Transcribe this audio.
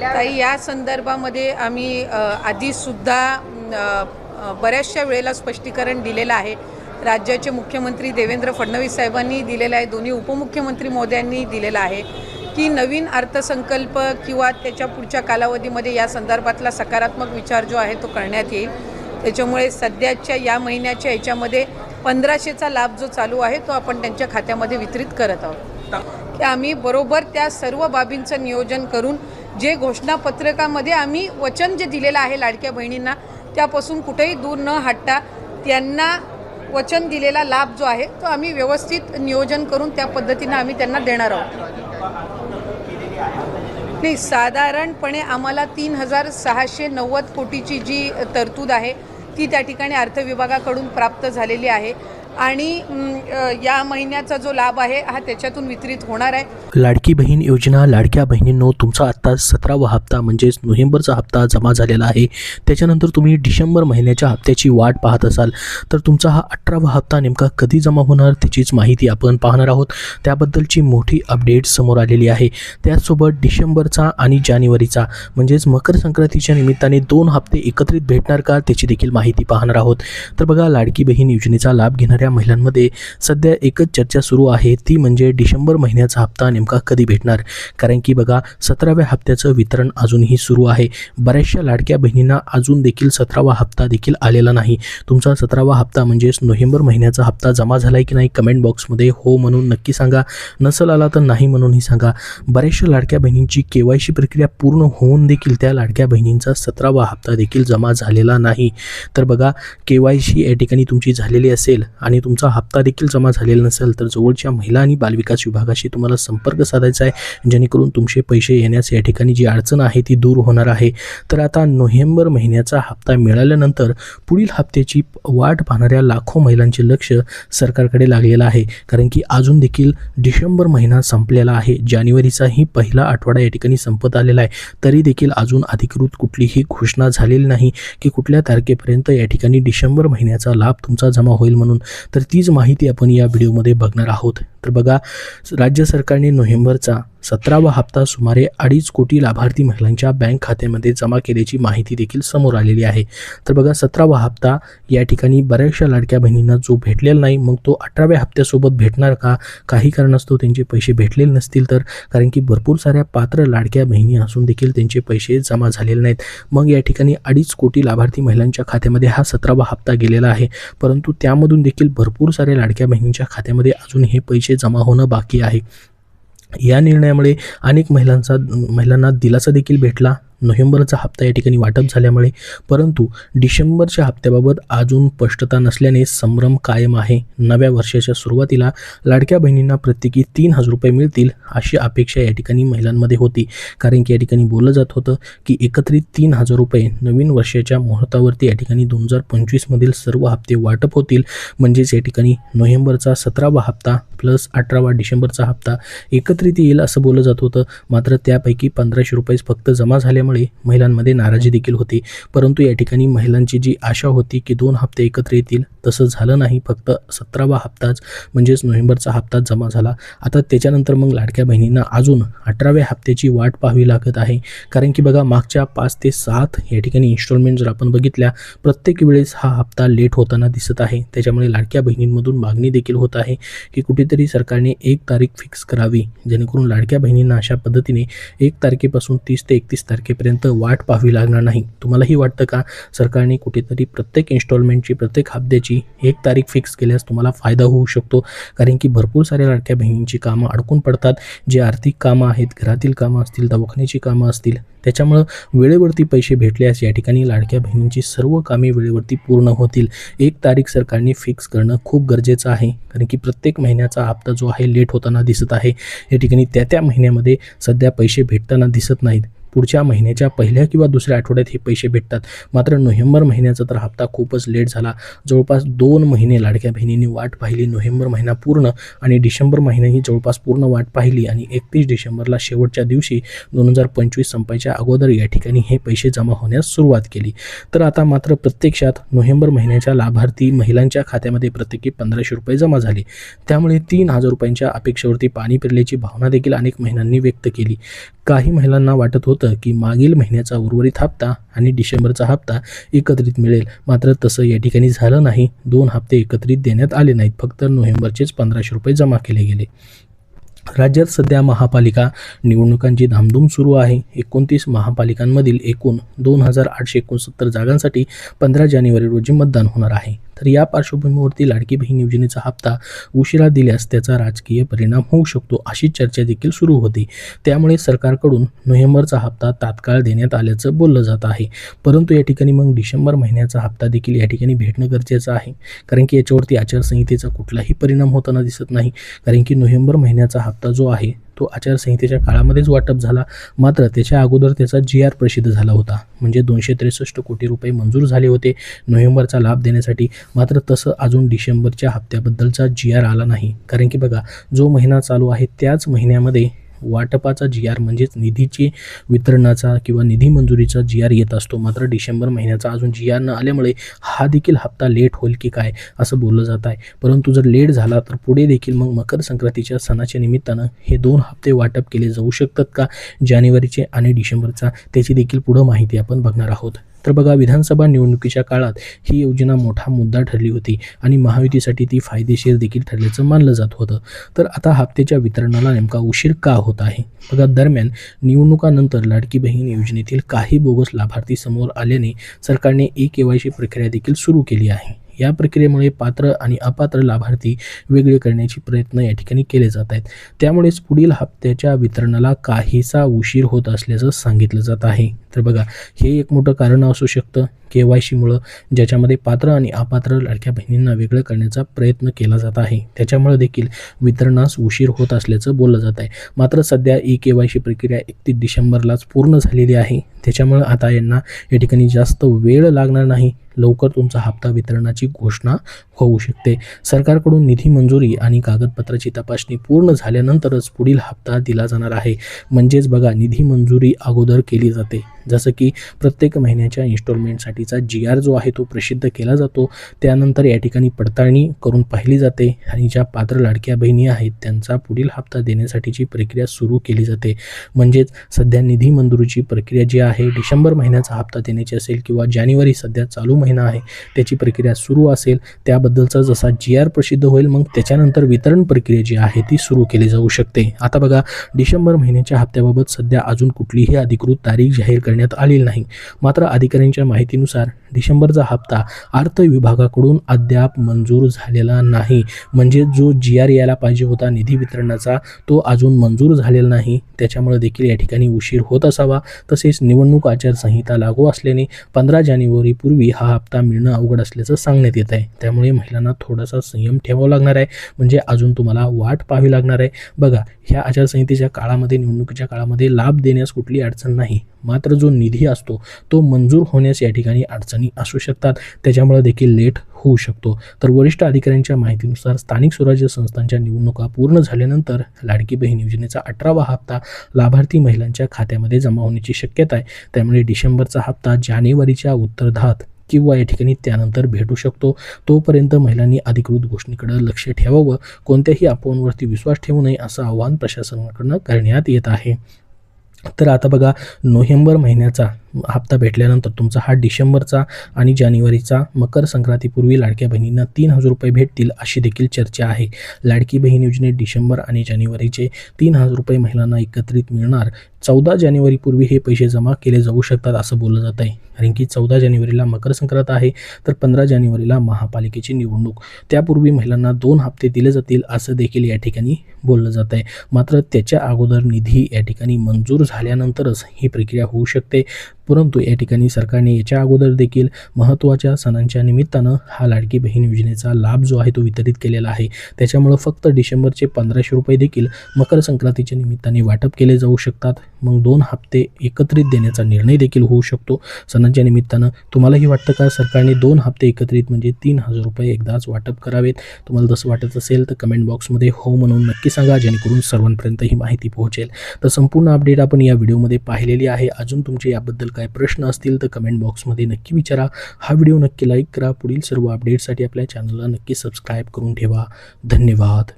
ताई, या संदर्भामध्ये आम्ही आधीसुद्धा बऱ्याचशा वेळेला स्पष्टीकरण दिलेलं आहे. राज्याचे मुख्यमंत्री देवेंद्र फडणवीस साहेबांनी दिलेलं आहे, दोन्ही उपमुख्यमंत्री महोदयांनी दिलेलं आहे की नवीन अर्थसंकल्प किंवा त्याच्या पुढच्या कालावधीमध्ये या संदर्भातला सकारात्मक विचार जो आहे तो करण्यात येईल. त्याच्यामुळे सध्याच्या या महिन्याच्या याच्यामध्ये 1500चा लाभ जो चालू आहे तो आपण त्यांच्या खात्यामध्ये वितरित करत आहोत. की आम्ही बरोबर त्या सर्व बाबींचं नियोजन करून जे घोषणापत्रकामध्ये आम्ही वचन जे दिलेलं आहे लाडक्या बहिणींना त्यापासून कुठेही दूर न हटता त्यांना वचन दिलेला लाभ जो आहे तो आम्ही व्यवस्थित नियोजन करून त्या पद्धतीने आम्ही त्यांना देणार आहोत. नाही, साधारणपणे आम्हाला 3690 कोटीची जी तरतूद आहे ती त्या ठिकाणी अर्थ विभागाकडून प्राप्त झालेली आहे आणि या महिन्याचा जो लाभ आहे हा त्याच्यातून वितरित होणार आहे. लाडकी बहीण योजना, लाडक्या बहिणींनो, तुमचा आत्ता 17वा हप्ता म्हणजेच नोव्हेंबरचा हप्ता जमा झालेला आहे. त्याच्यानंतर तुम्ही डिसेंबर महिन्याच्या हप्त्याची वाट पाहत असाल तर तुमचा हा 18वा हप्ता नेमका कधी जमा होणार त्याचीच माहिती आपण पाहणार आहोत. त्याबद्दलची मोठी अपडेट समोर आलेली आहे. त्याचसोबत डिसेंबरचा आणि जानेवारीचा म्हणजेच मकर संक्रांतीच्या निमित्ताने 2 हप्ते एकत्रित भेटणार का त्याची देखील माहिती पाहणार आहोत. तर बघा, लाडकी बहीण योजनेचा लाभ घेणाऱ्या महिलांमध्ये सध्या एकच चर्चा सुरू आहे, ती म्हणजे डिसेंबर महिन्याचा हप्ता नेमका कधी भेटणार. कारण की बघा, 17व्या हप्त्याचं वितरण अजूनही सुरू आहे. बऱ्याचशा लाडक्या बहिणींना अजून देखील 17वा हप्ता देखील आलेला नाही. तुमचा 17वा हप्ता म्हणजेच नोव्हेंबर महिन्याचा हप्ता जमा झालाय की नाही कमेंट बॉक्समध्ये हो म्हणून नक्की सांगा. नसेल आला तर नाही म्हणूनही सांगा. बऱ्याचशा लाडक्या बहिणींची KYC प्रक्रिया पूर्ण होऊन देखील त्या लाडक्या बहिणींचा 17वा हप्ता देखील जमा झालेला नाही. तर बघा, KYC या ठिकाणी तुमची झालेली असेल आणि तुमचा हप्ता देखील जमा झालेला नसेल तर जवळच्या महिला आणि बालविकास विभागाशी तुम्हाला संपर्क साधायचा आहे, जेणेकरून तुमचे पैसे येण्यास या ठिकाणी जी अडचण आहे ती दूर होणार आहे. तर आता नोव्हेंबर महिन्याचा हप्ता मिळाल्यानंतर पुढील हप्त्याची वाट पाहणाऱ्या लाखो महिलांचे लक्ष सरकारकडे लागलेलं आहे. कारण की अजून देखील डिसेंबर महिना संपलेला आहे, जानेवारीचाही पहिला आठवडा या ठिकाणी संपत आलेला आहे. तरी देखील अजून अधिकृत कुठलीही घोषणा झालेली नाही की कुठल्या तारखेपर्यंत या ठिकाणी डिसेंबर महिन्याचा लाभ तुमचा जमा होईल म्हणून. तर तीच माहिती आपण या व्हिडिओमध्ये बघणार आहोत. तर बघा, राज्य सरकारने नोव्हेंबरचा 17वा हप्ता सुमारे 2.5 कोटी लाभार्थी महिलांच्या बँक खात्यामध्ये जमा केल्याची माहिती देखील समोर आलेली आहे. तर बघा, 17वा हप्ता या ठिकाणी बऱ्याचशा लाडक्या बहिणींना जो भेटलेला नाही, मग तो 18व्या हप्त्यासोबत भेटणार का? काही कारणास्तव त्यांचे पैसे भेटलेले नसतील तर, कारण की भरपूर साऱ्या पात्र लाडक्या बहिणी असून देखील त्यांचे पैसे जमा झालेले नाहीत. मग या ठिकाणी 2.5 कोटी लाभार्थी महिलांच्या खात्यामध्ये हा 17वा हप्ता गेलेला आहे, परंतु त्यामधून देखील भरपूर साऱ्या लाडक्या बहिणींच्या खात्यामध्ये अजून हे पैसे जमा होणं बाकी आहे. या निर्णयामुळे अनेक महिलांना दिलासा देखील भेटला नोव्हेंबरचा हप्ता या ठिकाणी वाटप झाल्यामुळे. परंतु डिसेंबरच्या हप्त्याबाबत अजून स्पष्टता नसल्याने संभ्रम कायम आहे. नव्या वर्षाच्या सुरुवातीला लाडक्या बहिणींना प्रत्येकी 3000 रुपये मिळतील अशी अपेक्षा या ठिकाणी महिलांमध्ये होती. कारण की या ठिकाणी बोललं जात होतं की एकत्रित 3000 रुपये नवीन वर्षाच्या मुहूर्तावरती या ठिकाणी 2025मधील सर्व हप्ते वाटप होतील. म्हणजेच या ठिकाणी नोव्हेंबरचा 17वा हप्ता प्लस 18वा डिसेंबरचा हप्ता एकत्रित येईल असं बोललं जात होतं. मात्र त्यापैकी 1500 रुपये फक्त जमा झाल्यामुळे महिलांमध्ये नाराजी देखील होती. परंतु या ठिकाणी महिलांची जी आशा होती की 2 हप्ते एकत्र येतील, तसं झालं नाही. फक्त 17वा हप्ताच म्हणजेच नोव्हेंबरचा हप्ता जमा झाला. आता त्याच्यानंतर मग लाडक्या बहिणींना अजून 18व्या हप्त्याची वाट पाहावी लागत आहे. कारण की बघा, मागच्या 5 ते 7 या ठिकाणी इन्स्टॉलमेंट जर आपण बघितल्या, प्रत्येक वेळेस हा हप्ता लेट होताना दिसत आहे. त्याच्यामुळे लाडक्या बहिणींमधून मागणी देखील होत आहे की कुठेतरी सरकारने 1 तारीख फिक्स करावी, जेणेकरून लाडक्या बहिणींना अशा पद्धतीने 1 तारखेपासून 30 ते 31 तारखेपर्यंत वाट पाहावी लागणार नाही. तुम्हालाही वाटतं का सरकारने कुठेतरी प्रत्येक इन्स्टॉलमेंटची, प्रत्येक हप्त्याची 1 तारीख फिक्स केल्यास तुम्हाला फायदा होऊ शकतो? कारण की भरपूर साऱ्या लाडक्या बहिणींची कामं अडकून पडतात. जे आर्थिक कामं आहेत, घरातील कामं असतील, दवाखान्याची कामं असतील, त्याच्यामुळं वेळेवरती पैसे भेटल्यास या ठिकाणी लाडक्या बहिणींची सर्व कामे वेळेवरती पूर्ण होतील. 1 तारीख सरकारने फिक्स करणं खूप गरजेचं आहे. कारण की प्रत्येक महिन्याचा हप्ता जो आहे लेट होताना दिसत आहे. या ठिकाणी त्या महिन्यामध्ये सध्या पैसे भेटताना दिसत नाहीत. पुढच्या महिन्याच्या पहिल्या किंवा दुसऱ्या आठवड्यात हे पैसे भेटतात. मात्र नोव्हेंबर महिन्याचा तर हप्ता खूपच लेट झाला. जवळपास 2 महिने लाडक्या बहिणींनी वाट पाहिली. नोव्हेंबर महिना पूर्ण आणि डिसेंबर महिनाही जवळपास पूर्ण वाट पाहिली आणि 31 डिसेंबरला शेवटच्या दिवशी 2025 संपायच्या अगोदर या ठिकाणी हे पैसे जमा होण्यास सुरुवात केली. तर आता मात्र प्रत्यक्षात नोव्हेंबर महिन्याच्या लाभार्थी महिलांच्या खात्यामध्ये प्रत्येकी 1500 रुपये जमा झाले. त्यामुळे 3000 रुपयांच्या अपेक्षेवरती पाणी फिरल्याची भावना देखील अनेक महिलांनी व्यक्त केली. काही महिलांना वाटत होतं होतं की मागील महिन्याचा उर्वरित हप्ता आणि डिसेंबरचा हप्ता एकत्रित मिळेल, मात्र तसं या ठिकाणी झालं नाही. 2 हप्ते एकत्रित देण्यात आले नाहीत, फक्त नोव्हेंबरचेच 1500 रुपये जमा केले गेले. राज्यात सध्या महापालिका निवडणुकांची धामधूम सुरू आहे. 29 महापालिकांमधील एकूण 2869 जागांसाठी 15 जानेवारी रोजी मतदान होणार आहे. तर या पार्श्वभूमीवरती लाडकी बहीण योजनेचा हप्ता उशिरा दिल्यास त्याचा राजकीय परिणाम होऊ शकतो, अशी चर्चा देखील सुरू होती. त्यामुळे सरकारकडून नोव्हेंबरचा हप्ता तात्काळ देण्यात आल्याचं बोललं जात आहे. परंतु या ठिकाणी मग डिसेंबर महिन्याचा हप्ता देखील या ठिकाणी भेटणं गरजेचं आहे, कारण की याच्यावरती आचारसंहितेचा कुठलाही परिणाम होताना दिसत नाही. कारण की नोव्हेंबर महिन्याचा हप्ता जो आहे तो आचारसंहितेच्या काळामध्येच वाटप झाला, मात्र त्याच्या अगोदर त्याचा GR प्रसिद्ध झाला होता. म्हणजे 263 कोटी रुपये मंजूर झाले होते नोव्हेंबरचा लाभ देण्यासाठी. मात्र तसं अजून डिसेंबरच्या हप्त्याबद्दलचा GR आला नाही. कारण की बघा, जो महिना चालू आहे त्याच महिन्यामध्ये वाटपाचा GR म्हणजेच निधीची वितरणाचा किंवा निधी मंजुरीचा GR येत असतो. मात्र डिसेंबर महिन्याचा अजून GR न आल्यामुळे हा देखील हप्ता लेट होईल की काय असं बोललं जात आहे. परंतु जर लेट झाला तर पुढे देखील मग मकर संक्रांतीच्या सणाच्या निमित्तानं हे 2 हप्ते वाटप केले जाऊ शकतात का, जानेवारीचे आणि डिसेंबरचा, त्याची देखील पुढं माहिती आपण बघणार आहोत. तर बघा, विधानसभा निवडणुकीच्या काळात ही योजना मोठा मुद्दा ठरली होती आणि महायुतीसाठी ती फायदेशीर देखील ठरल्याचं मानलं जात होतं. तर आता हप्त्याच्या वितरणाला नेमका उशीर का होत आहे? बघा, दरम्यान निवडणुकानंतर लाडकी बहीण योजनेतील काही बोगस लाभार्थी समोर आल्याने सरकारने KYC प्रक्रिया देखील सुरू केली आहे. या प्रक्रियेमुळे पात्र आणि अपात्र लाभार्थी वेगळे करण्याचे प्रयत्न या ठिकाणी केले जात आहेत. त्यामुळेच पुढील हप्त्याच्या वितरणाला काहीसा उशीर होत असल्याचं सांगितलं जात आहे. तर बघा, हे एक मोठं कारण असू शकतं KYCमुळं, ज्याच्यामध्ये पात्र आणि अपात्र लाडक्या बहिणींना वेगळं करण्याचा प्रयत्न केला जात आहे. त्याच्यामुळे देखील वितरणास उशीर होत असल्याचं बोललं जात आहे. मात्र सध्या KYC प्रक्रिया 31 डिसेंबरलाच पूर्ण झालेली आहे. त्याच्यामुळे आता यांना या ठिकाणी जास्त वेळ लागणार नाही. लवकर तुमचा हप्ता वितरणाची घोषणा होऊ शकते. सरकारकडून निधी मंजुरी आणि कागदपत्राची तपासणी पूर्ण झाल्यानंतरच पुढील हप्ता दिला जाणार आहे. म्हणजेच बघा, निधी मंजुरी अगोदर केली जाते, जसं की प्रत्येक महिन्याच्या इन्स्टॉलमेंटसाठीचा GR जो आहे तो प्रसिद्ध केला जातो. त्यानंतर या ठिकाणी पडताळणी करून पाहिली जाते आणि ज्या पात्र लाडक्या बहिणी आहेत त्यांचा पुढील हप्ता देण्यासाठीची प्रक्रिया सुरू केली जाते. म्हणजेच सध्या निधी मंजुरीची प्रक्रिया जी आहे, डिसेंबर महिन्याचा हप्ता देण्याची असेल किंवा जानेवारी सध्या चालू महिना आहे त्याची प्रक्रिया सुरू असेल, त्याबद्दलचा जसा GR प्रसिद्ध होईल मग त्याच्यानंतर वितरण प्रक्रिया जी आहे ती सुरू केली जाऊ शकते. आता बघा, डिसेंबर महिन्याच्या हप्त्याबाबत सध्या अजून कुठलीही अधिकृत तारीख जाहीर करण्यात आलेली नाही. मात्र अधिकाऱ्यांच्या माहितीनुसार डिसेंबरचा हप्ता अर्थ विभागाकडून अद्याप मंजूर झालेला नाही. म्हणजे जो GR यायला पाहिजे होता निधी वितरणाचा तो अजून मंजूर झालेला नाही. त्याच्यामुळे देखील या ठिकाणी उशीर होत असावा. तसेच निवडणूक आचारसंहिता लागू असल्याने 15 जानेवारीपूर्वी हा हप्ता मिळणं अवघड असल्याचं सांगण्यात येत आहे. त्यामुळे महिलांना थोडासा संयम ठेवावा लागणार आहे. म्हणजे अजून तुम्हाला वाट पाहावी लागणार आहे. बघा, ह्या आचारसंहितेच्या काळामध्ये, निवडणुकीच्या काळामध्ये लाभ देण्यास कुठली अडचण नाही. मात्र जो निधी असतो तो मंजूर होण्यास या ठिकाणी अडचणी असू शकतात. त्याच्यामुळे देखील लेट होऊ शकतो. तर वरिष्ठ अधिकाऱ्यांच्या माहितीनुसार स्थानिक स्वराज्य संस्थांच्या निवडणुका पूर्ण झाल्यानंतर लाडकी बहीण योजनेचा 18वा हप्ता लाभार्थी महिलांच्या खात्यामध्ये जमा होण्याची शक्यता आहे. त्यामुळे डिसेंबरचा हप्ता जानेवारीच्या उत्तरार्धात किंवा या ठिकाणी त्यानंतर भेटू शकतो. तोपर्यंत महिलांनी अधिकृत घोषणेकडे लक्ष ठेवावं, कोणत्याही अफवांवरती विश्वास ठेवू नये असं आवाहन प्रशासनाकडून करण्यात येत आहे. तर आता बघा, नोव्हेंबर महिन्याचा हप्ता भेटल्यानंतर तुमचा हा डिसेंबरचा आणि जानेवारीचा मकर संक्रांतीपूर्वी लाडक्या बहिणींना 3000 रुपये भेटतील अशी देखील चर्चा आहे. लाडकी बहीण योजनेत डिसेंबर आणि जानेवारीचे 3000 रुपये महिलांना एकत्रित मिळणार. 14 जानेवारीपूर्वी हे पैसे जमा केले जाऊ शकतात असं बोललं जात आहे. कारण की 14 जानेवारीला मकर संक्रांत आहे, तर 15 जानेवारीला महापालिकेची निवडणूक. त्यापूर्वी महिलांना 2 हप्ते दिले जातील असं देखील या ठिकाणी बोललं जात आहे. मात्र त्याच्या अगोदर निधी या ठिकाणी मंजूर झाल्यानंतरच ही प्रक्रिया होऊ शकते. परंतु या ठिकाणी सरकारने याच्या अगोदर देखील महत्त्वाच्या सणांच्या निमित्तानं हा लाडकी बहीण योजनेचा लाभ जो आहे तो वितरित केलेला आहे. त्याच्यामुळं फक्त डिसेंबरचे 1500 रुपये देखील मकर संक्रांतीच्या निमित्ताने वाटप केले जाऊ शकतात. मग 2 हप्ते एकत्रित देण्याचा निर्णय देखील होऊ शकतो सणांच्या निमित्तानं. तुम्हालाही वाटतं का सरकारने 2 हप्ते एकत्रित म्हणजे 3000 रुपये एकदाच वाटप करावेत? तुम्हाला तसं वाटत असेल तर कमेंट बॉक्समध्ये हो म्हणून नक्की सांगा, जेणेकरून सर्वांपर्यंत ही माहिती पोहोचेल. तर संपूर्ण अपडेट आपण या व्हिडिओमध्ये पाहिलेली आहे. अजून तुमचे याबद्दल काय प्रश्न असतील तर कमेंट बॉक्समध्ये नक्की विचारा. हा व्हिडिओ नक्की लाईक करा. पुढील सर्व अपडेट्ससाठी आपल्या चॅनलला नक्की सबस्क्राईब करून ठेवा. धन्यवाद.